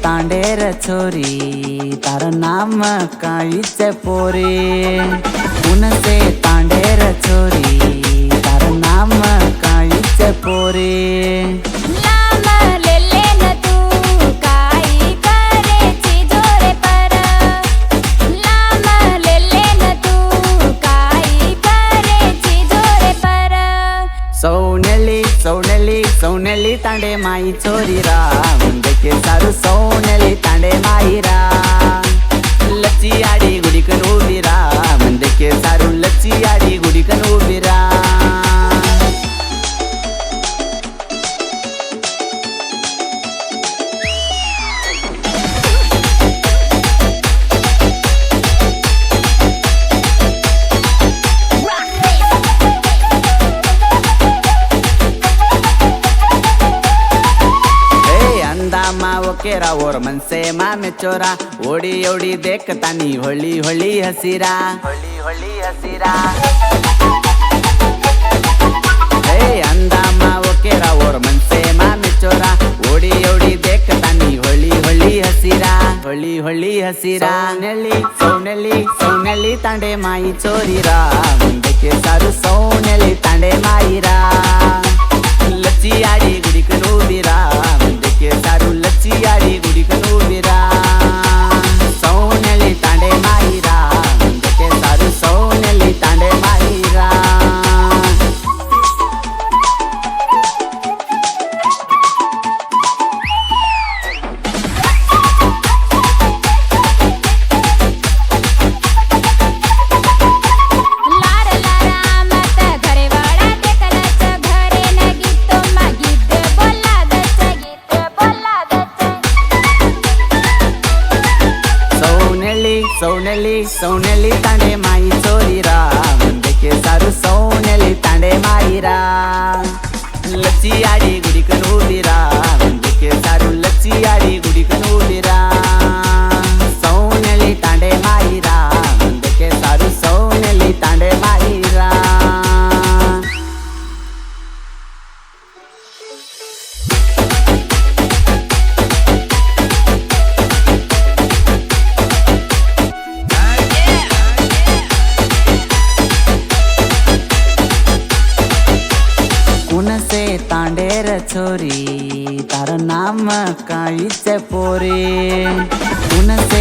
तांडेर छोरी तार नाम काईच पोरे। उनसे तांडेर छोरी तार नाम काईच पोरे। सौनेली सौनेली सौनेली तांडे माई छोरीरा मुंडे के सारू सौनेली तांडे माईरा। लच्ची आडी गुडीकन उभीरा मुंडे के सारू लच्ची आडी गुडीकन उभीरा। केरा और मन से मामे चोरा ओडी ओडी देखतानी होली होली हसीरा होली होली हसीरा। हे अंदा मावो केरा और मन से मामे चोरा ओडी ओडी देखतानी होली होली हसीरा होली होली हसीरा। सौनेली सौनेली सौनेली तांडे माई छोरीरा मुंडे के सारू सौनेली तांडे माईरा। लच्ची आडी गुडीकन उभीरा मुंडे के सारू लच्ची आडी गुडीकन उभीरा। सौनेली तांडे माईरा मुंडे के सारू सौनेली तांडे माईरा। सौनेली सौनेली तांडे माई छोरीरा मुंडे के सारू सौनेली तांडे माईरा। लच्ची आडी गुडीकन उभीरा मुंडे के सारू लच्ची आडी गुडीकन उभीरा। सौनेली तांडे माईरा मुंडे के सारू सौनेली तांडे माईरा। उनसे तांडेर छोरी तार नाम काईच पोरे। उनसे